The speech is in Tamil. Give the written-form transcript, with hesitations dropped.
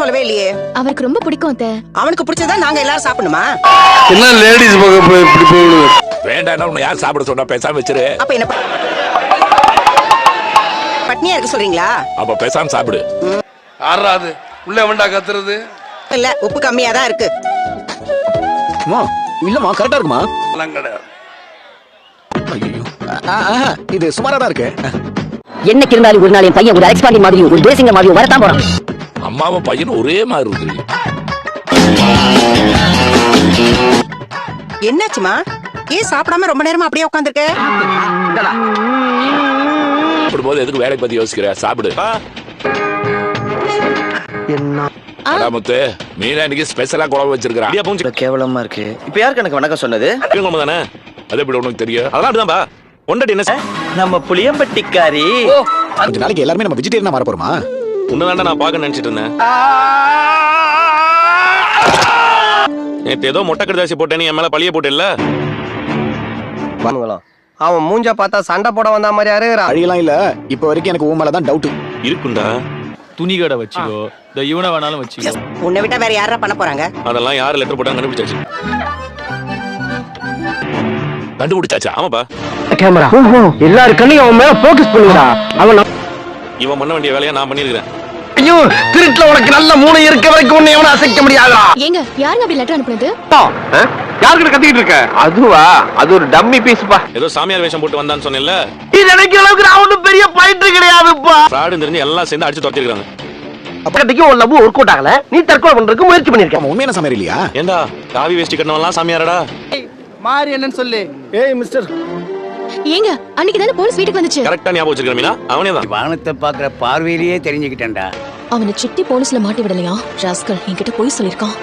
சொல்லவே இல்லையே. அவருக்கு ரொம்ப பிடிக்கும் அத்தை. அவனுக்கு பிடிச்சதா நாங்க எல்லாரும் சாப்பிடணுமா? என்ன லேடிஸ் பக்கம் இப்படி போகுது? வேண்டாம், உன்னை யார் சாப்பிட சொன்னா? பேசாம வச்சிரு. அப்ப என்ன பட்னியா இருக்க சொல்றீங்களா? அப்ப பேசாம சாப்பிடு. ஆறாது உள்ள வேண்டா கத்துறது இல்ல, உப்பு கம்மியா தான் இருக்கு. இல்லம்மா, கரெக்டா இருக்குமா? கிடையாது. இது சுமாரா தான் இருக்கு. என்னைக்கு இருந்தாலும் ஒரு நாள் என் பையன் ஒரு எக்ஸ்பாண்டிங் மாதிரியும் ஒரு தேசிங்க மாதிரியும் வரத்தான் போறான். அம்மாவும் பையனும் ஒரே மாதிரி இருக்கு. என்னாச்சுமா? ஏன் சாப்பிடாம ரொம்ப நேரமா அப்படியே உட்காந்துருக்க? சாப்பிடும்போது எதுக்கு வேலை பத்தி யோசிக்கிற? சாப்பிடு. முத்து, மீனா இன்னைக்கு ஸ்பெஷலா குழம்பு வச்சிருக்கா. கேவலமா இருக்கு. இப்ப யாருக்கு எனக்கு வணக்கம் சொன்னது? தானே, அது எப்படி உனக்கு தெரியும்? அதெல்லாம் அப்படிதான்பா. ஒண்டடி என்ன நம்ம புளியம்பட்டிக்காரி. கொஞ்ச நாளைக்கு எல்லாருமே நம்ம வெஜிடேரியனா மாற போறோமா? உன்னதாண்டா நான் பார்க்க நினைச்சிட்டு இருந்தேன். நேத்து ஏதோ மொட்டை கடிதாசி போட்டேன்னு என் மேல பழிய போட்டு இல்ல. அவன் மூஞ்ச பார்த்தா சண்டை போட வந்த மாதிரி யாருறான். அழியலாம் இல்ல, இப்ப வரைக்கும் எனக்கு உன் மேலதான் டவுட் இருக்குண்டா. துணி கடை வச்சுக்கோ, இந்த இவனை வேணாலும் வச்சுக்கோ. உன்னை விட்டா வேற யாரா பண்ண போறாங்க? அதெல்லாம் யாரு லெட்டர் போட்டாங்க கண்டுபிடிச்சாச்சு. கண்டுபிடிச்சாச்சா? ஆமாப்பா. கேமரா எல்லாரும் கண்ணையும் அவன் மேல போக்கஸ் பண்ணுடா. அவன் இவன் பண்ண வேண்டிய வேலையை நான் பண்ணிருக்கேன். ஐயோ, திருட்டுல உனக்கு நல்ல மூளை இருக்க வரைக்கும் உன்னை எவனும் அசைக்க முடியாதா? ஏங்க, யாருங்க அப்படி லெட்டர் அனுப்புனது? யாருக்கிட்ட கத்திக்கிட்டு இருக்க? அதுவா? அது ஒரு டம்மி பீஸ்ப்பா. ஏதோ சாமியார் வேஷம் போட்டு வந்தான்னு சொன்னேன்ல. இது நினைக்கிற அளவுக்கு நான் ஒன்றும் பெரிய பாயிண்ட் கிடையாதுப்பா. ஃப்ராடு தெரிஞ்சு எல்லாம் சேர்ந்து அடிச்சு துரத்திருக்காங்க. அப்பகட்டிக்கு ஒரு லவ் ஒர்க் அவுட் ஆகல. நீ தற்கொலை பண்றதுக்கு முயற்சி பண்ணிருக்க. உண்மையான சமையல் இல்லையா? ஏண்டா காவி வேஷ்டி கட்டணவெல்லாம் சாமியாரடா? மாறி என்னன்னு சொல்லு. ஏய் மிஸ்டர், ஏங்க, அன்னைக்கு தானே போலீஸ் வீட்டுக்கு வந்துச்சு. கரெக்டா ஞாபகம் வச்சிருக்க மீனா? அவனே தான். வானத்தை பாக்குற பார்வையிலேயே தெரிஞ்சுக்கிட்டேன்டா. அவனை சிட்டி போலீஸ்ல மாட்டி விடலையா? ராஸ்கல் என்கிட்ட போய் சொல்லிருக்கான்.